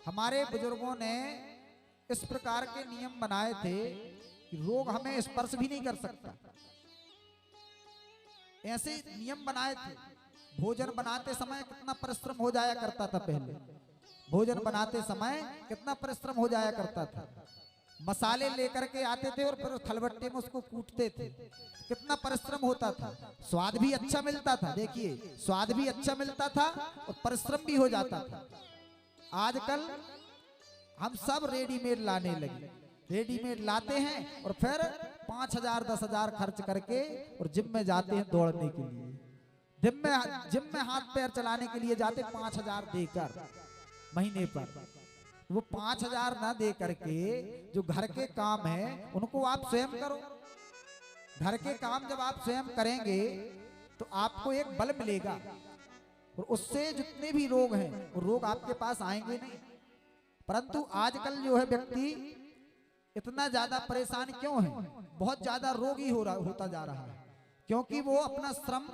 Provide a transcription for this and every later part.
हमारे बुजुर्गों ने इस प्रकार के नियम बनाए थे कि रोग हमें स्पर्श भी नहीं कर सकता। ऐसे नियम बनाए थे। भोजन बनाते समय कितना परिश्रम हो जाया करता था। पहले भोजन बनाते समय कितना परिश्रम हो जाया करता था। मसाले लेकर के आते थे और फिर खलबट्टे में उसको कूटते थे। कितना परिश्रम होता था। स्वाद भी अच्छा मिलता था। देखिए, स्वाद भी अच्छा मिलता था और परिश्रम भी हो जाता था। आजकल हम सब रेडीमेड लाने लगे। रेडीमेड लाते हैं और फिर 5,000 10,000 खर्च करके और जिम में जाते हैं दौड़ने के लिए। जिम में हाथ पैर चलाने के लिए जाते 5,000 देकर महीने पर। वो 5,000 ना दे करके जो घर के काम है उनको आप स्वयं करो। घर के काम जब आप स्वयं करेंगे तो आपको एक बल मिलेगा और उससे जितने भी रोग हैं वो रोग आपके पास आएंगे नहीं। परंतु आजकल जो है व्यक्ति इतना ज्यादा परेशान क्यों है? बहुत ज्यादा रोगी होता जा रहा है क्योंकि वो अपना श्रम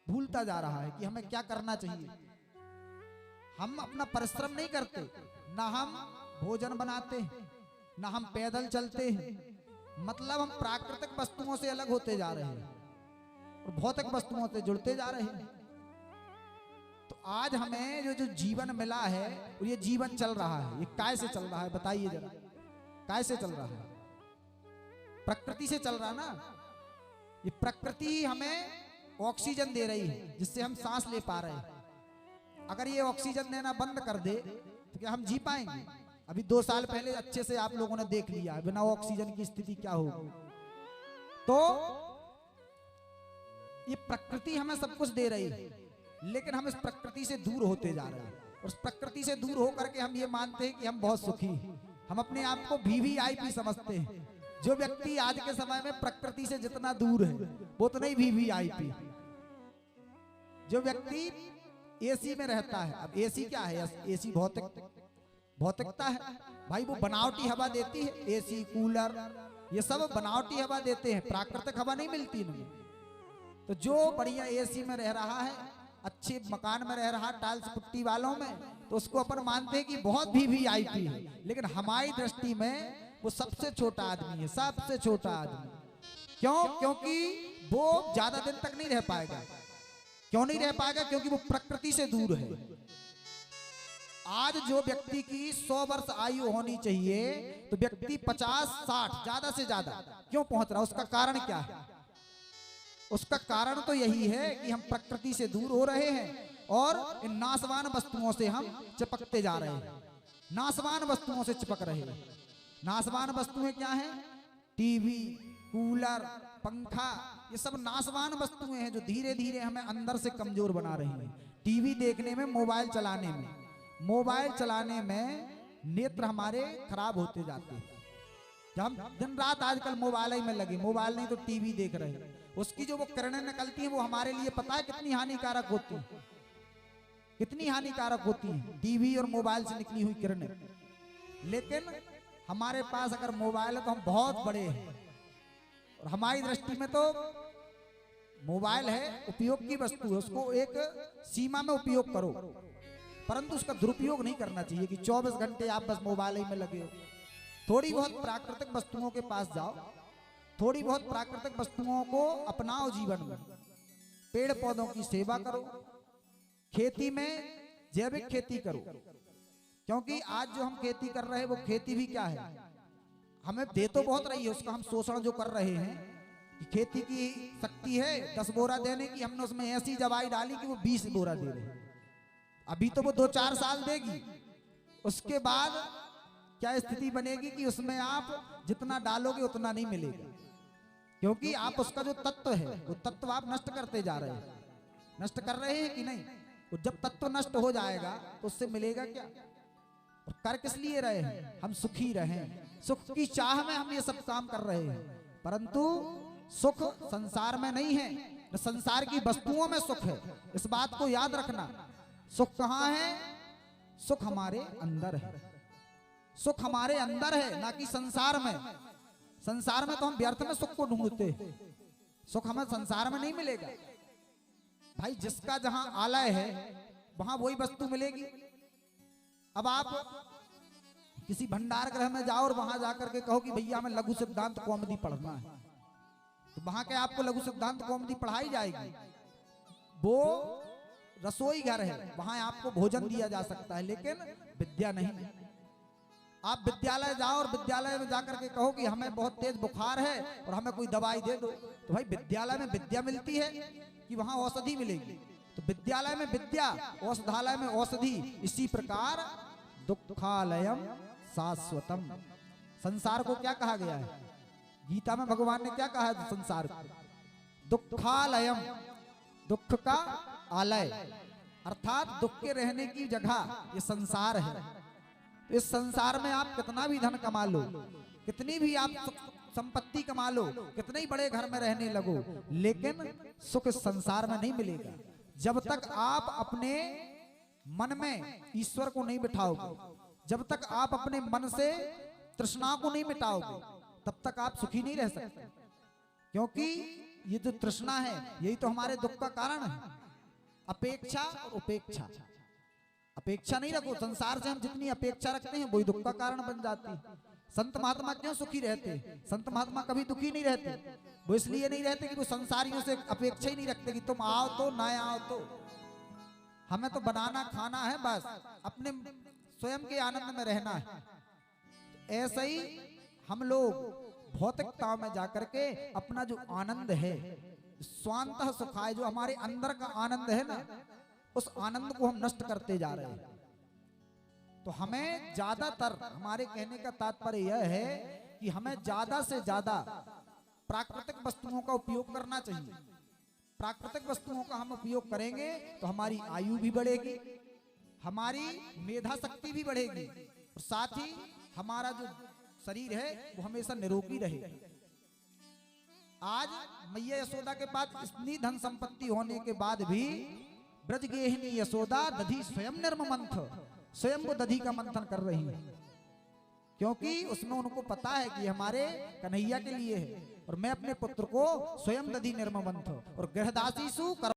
भूलता जा रहा है कि हमें क्या करना चाहिए। हम अपना परिश्रम नहीं करते, ना हम भोजन बनाते हैं, ना हम पैदल चलते हैं। मतलब हम प्राकृतिक वस्तुओं से अलग होते जा रहे हैं और भौतिक वस्तुओं से जुड़ते जा रहे हैं। तो आज हमें जो जीवन मिला है और ये जीवन चल रहा है, ये काय से चल रहा है बताइए जरा। काय से चल रहा है? प्रकृति से चल रहा ना। ये प्रकृति हमें ऑक्सीजन दे रही है जिससे हम सांस ले पा रहे हैं। अगर ये ऑक्सीजन देना बंद कर दे तो क्या हम जी पाएंगे? अभी 2 साल पहले अच्छे से आप लोगों ने देख लिया है बिना ऑक्सीजन की स्थिति क्या होगी। तो ये प्रकृति हमें सब कुछ दे रही है, लेकिन हम इस प्रकृति से दूर होते जा रहे हैं। और इस प्रकृति से दूर होकर के हम ये मानते हैं कि हम बहुत सुखी हैं। हम अपने आप को वीवीआईपी समझते हैं। जो व्यक्ति आज के समय में प्रकृति से जितना दूर है वो उतना ही वीवीआईपी। जो व्यक्ति एसी में रहता है, अब एसी क्या है? एसी भौतिकता है भाई। वो बनावटी हवा देती है। एसी कूलर ये सब बनावटी हवा देते हैं, प्राकृतिक हवा नहीं मिलती इनमें। तो जो बढ़िया एसी में रह रहा है, अच्छे मकान में रह रहा, टाइल्स पुट्टी वालों में, तो उसको अपन मानते हैं कि बहुत वीवीआईपी है। लेकिन हमारी दृष्टि में वो सबसे छोटा आदमी है, सबसे छोटा आदमी। क्यों? क्योंकि वो ज्यादा दिन तक नहीं रह पाएगा। क्यों नहीं रह पाएगा? क्योंकि वो प्रकृति से दूर है। आज जो व्यक्ति की 100 वर्ष आयु होनी चाहिए तो व्यक्ति 50-60 ज्यादा से ज्यादा क्यों पहुंच रहा है? उसका कारण क्या है? उसका कारण तो यही है कि हम प्रकृति से दूर हो रहे हैं और इन नाशवान वस्तुओं से हम चिपकते जा रहे हैं। नाशवान वस्तुओं से चिपक रहे हैं। नाशवान वस्तुएं क्या हैं? टीवी, कूलर, पंखा, ये सब नाशवान वस्तुएं हैं जो धीरे धीरे हमें अंदर से कमजोर बना रही हैं। टीवी देखने में, मोबाइल चलाने में नेत्र हमारे खराब होते जाते हैं। जब हम दिन रात आजकल मोबाइल में लगे, मोबाइल नहीं तो टीवी देख रहे हैं, उसकी जो वो किरणें निकलती हैं वो हमारे लिए पता है कितनी हानिकारक होती है। कितनी हानिकारक होती है टीवी और मोबाइल से निकली हुई किरणें। लेकिन हमारे पास अगर मोबाइल है तो हम बहुत बड़े हैं और हमारी दृष्टि में तो मोबाइल है उपयोग की वस्तु है। उसको एक सीमा में उपयोग करो, परंतु उसका दुरुपयोग नहीं करना चाहिए कि 24 घंटे आप बस मोबाइल ही में लगे हो। थोड़ी बहुत प्राकृतिक वस्तुओं के पास जाओ, थोड़ी बहुत प्राकृतिक वस्तुओं को अपनाओ जीवन में। पेड़ पौधों की सेवा करो, खेती में जैविक खेती करो। क्योंकि आज जो हम खेती कर रहे हैं वो खेती भी क्या है? हमें दे तो बहुत रही है, उसका हम शोषण जो कर रहे हैं कि खेती की शक्ति है 10 बोरा देने की, हमने उसमें ऐसी दवाई डाली कि वो 20 बोरा दे रहे हैं। अभी तो वो 2-4 साल देगी, उसके बाद क्या स्थिति बनेगी कि उसमें आप जितना डालोगे उतना नहीं मिलेगा। क्योंकि आप उसका जो तत्व है वो तत्व आप नष्ट करते जा रहे हैं। नष्ट कर रहे हैं कि नहीं? तो जब तत्व नष्ट हो जाएगा तो उससे मिलेगा क्या? और कर किस लिए रहे हैं? हम सुखी रहें, सुख की चाह में हम ये सब काम कर रहे हैं। परंतु सुख संसार में नहीं है, संसार की वस्तुओं में सुख है। इस बात को याद रखना। सुख कहाँ है? सुख हमारे अंदर है। सुख हमारे अंदर है, ना कि संसार में। संसार में तो हम व्यर्थ में सुख को ढूंढते हैं। सुख हमें संसार में नहीं मिलेगा भाई। जिसका जहां आलय है वहां वही वस्तु मिलेगी। अब आप किसी भंडार गृह में जाओ और वहां जाकर के कहो कि भैया हमें लघु सिद्धांत कौमुदी पढ़ना है, तो वहां के आपको लघु सिद्धांत कौमुदी पढ़ाई जाएगी। वो रसोई घर है, वहां आपको भोजन दिया जा सकता है, लेकिन विद्या नहीं। आप विद्यालय जाओ और विद्यालय में जाकर के कहो कि हमें बहुत तेज बुखार है और हमें कोई दवाई दे दो, तो भाई विद्यालय में विद्या मिलती है कि वहां औषधि मिलेगी? तो विद्यालय में विद्या, औषधालय में औषधि। इसी प्रकार दुखालयम शाश्वतम, संसार को क्या कहा गया है? गीता में भगवान ने क्या कहा है संसार को? दुखालयम, दुख का आलय, अर्थात दुख के रहने की जगह ये संसार है। इस संसार में आप कितना भी धन कमा लो, कितनी भी आप संपत्ति कमा लो, कितने ही बड़े घर में रहने लगो, लेकिन सुख इस संसार में नहीं मिलेगा जब तक आप अपने मन में ईश्वर को नहीं बिठाओगे, जब तक आप अपने मन से तृष्णा को नहीं मिटाओगे, तब तक आप सुखी नहीं रह सकते। क्योंकि ये जो तृष्णा है यही तो हमारे दुख का कारण है। अपेक्षा और उपेक्षा, अपेक्षा नहीं रखो, संसार से हम जितनी अपेक्षा रखते हैं वही दुख का कारण बन जाती है। संत महात्मा क्यों सुखी रहते? संत महात्मा कभी दुखी नहीं रहते। वो इसलिए नहीं रहते कि वो संसारियों से अपेक्षा ही नहीं रखते कि तुम आओ तो ना आओ तो, हमें तो बनाना खाना है, बस अपने स्वयं के आनंद में रहना है। ऐसे ही हम लोग भौतिकता में जाकर के अपना जो आनंद है, स्वांतः सुखाय, जो हमारे अंदर का आनंद है ना, उस आनंद को हम नष्ट करते जा रहे हैं। तो हमें ज्यादातर, हमारे कहने का तात्पर्य यह है कि हमें ज्यादा से ज्यादा प्राकृतिक वस्तुओं का उपयोग करना चाहिए। प्राकृतिक वस्तुओं का हम उपयोग करेंगे तो हमारी आयु भी बढ़ेगी, हमारी मेधा शक्ति भी बढ़ेगी, और साथ ही हमारा जो शरीर है वो हमेशा निरोगी रहेगा। आज मैया यशोदा के पास इतनी धन संपत्ति होने के बाद भी ब्रजगेहिनी यशोदा दधी स्वयं निर्ममंथ, स्वयं वो दधी का मंथन कर रही है, क्योंकि उसमें उनको पता है कि हमारे कन्हैया के लिए है, और मैं अपने पुत्र को स्वयं दधी निर्ममंथ और गृहदासीसु